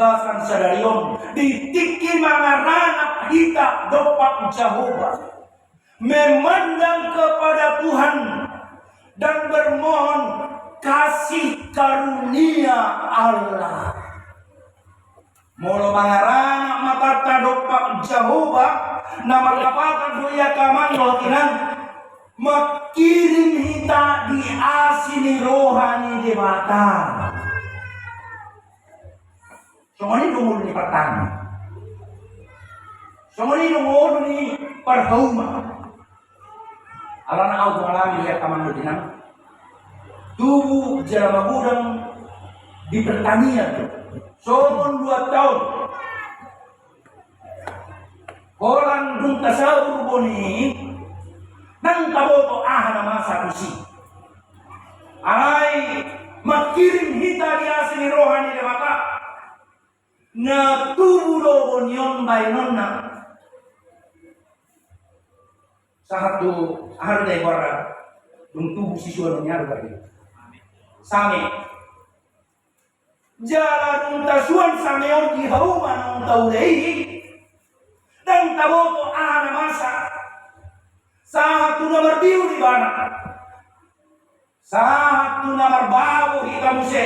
bagasan sadarion ditiki mangaranap hita dopak Jehovah, memandang kepada Tuhan dan bermohon kasih karunia Allah. Molo mangaranap mata dopak Jehovah nama kapatan doya kamanggo tinang makirim hita di asini rohani dewata. Somoni dungul ni pertani. Somoni dungul ni perhauma. Alana au alami lihat kamanggo tinang tubuh jalama gudang di pertanian. Somon 2 tahun. Orang dung tasawur boni nang taboto ahana masa kusi. Alai makirim hita di asini rohani dewata na tubuh do bonion bainonna. Satu ahar dai bara dung tubuh siswa nyar bari. Same jalan tasuan sameon di hauma nang taulei dan taboto ana masa satu nomor biu di bana satu nomor babu hita muse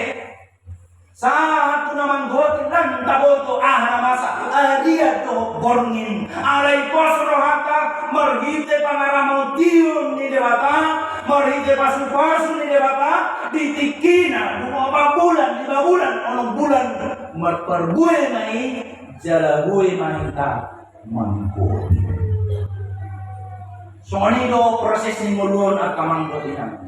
satu nomor gotin dan taboto ana masa dia to borngin alai posro hata merhite pangaramo tiun ni dewata merhite pasu-pasu ni dewata ditikina 2 bulan 5 bulan onong bulan merperbue mai jalabue mahita mangko. Soni do proses ni nguluan at kamangko tinang.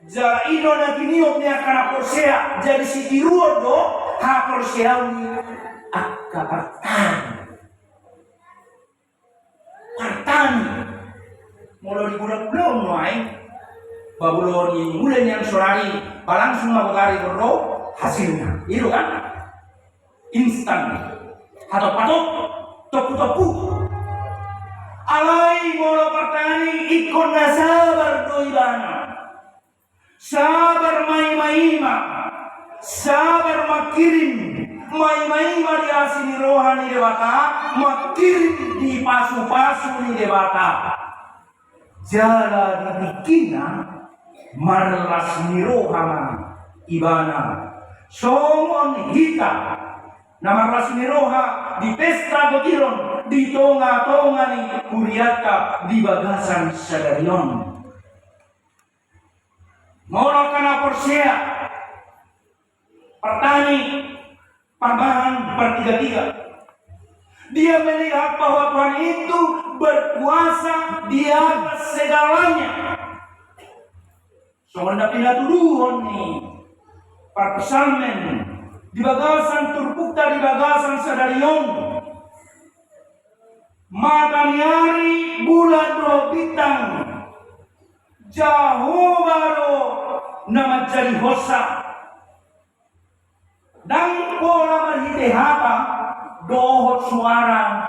Jala ido na kiniok niya kana porsea jadi si iruo do ha porsea ni akapartani. Partani. Molo di bulan-bulan noai babulon ini mulai yang sorari langsung mabukari berro hasilnya. Itu kan instan. Atau patok topu-topu alai molo partani ikon na sabar doibana sabar mai-maima sabar makirim mai-maima di asini rohani dewata makirim di pasu-pasu ni dewata jala dibikina marlas ni rohana ibana somon hita nama rasmi roha di pesta gotiron di tonga-tonga ni kuriata di bagasan sadarion. Moro kana porsea pertani pambahan bertiga-tiga. Dia melihat bahwa Tuhan itu berkuasa di atas segalanya. Soalnya pindah tuduhan nih perpesalmen di bagasan turbukta di bagasan sadarion matanyari bulan do bintang Jahobaro nama jadi hosa dan pola marhitehata dohot suara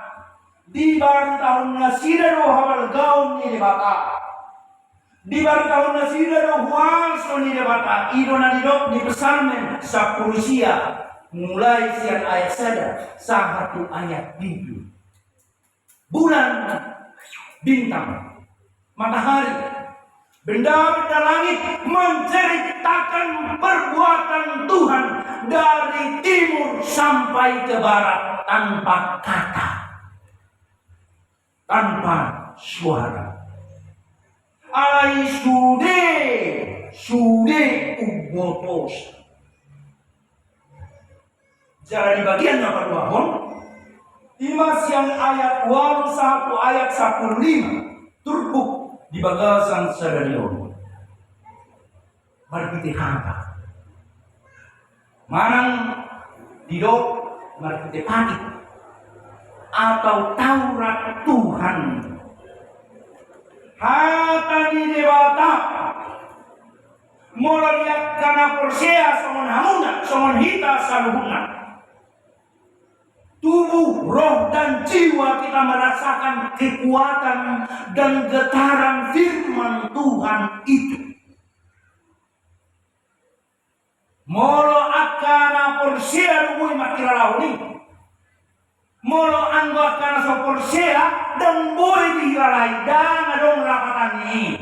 di bar tahun nasira rohabal gaun ni debata di bar tahun nasira rohuaso ni debata idona didok di pesalmen sa Purisia mulai siang ayat sada satu ayat bidu bulan bintang matahari benda-benda langit menceritakan perbuatan Tuhan dari timur sampai ke barat tanpa kata tanpa suara alai sude ubotos. Jadi di bagian nomor 2 Imas yang ayat 1 ayat 15 turbuk di bagasan sadarion marhitehata manang didok marhitepati atau Taurat Tuhan hata di dewata mulai kana porsea somon hamuna somon hita saluhuna tubuh, roh dan jiwa kita merasakan kekuatan dan getaran firman Tuhan itu. Molo akana porsia dugui makiralau ni. Molo anggot kana so porsia dan boy dihilalai dan adong rapatan ni.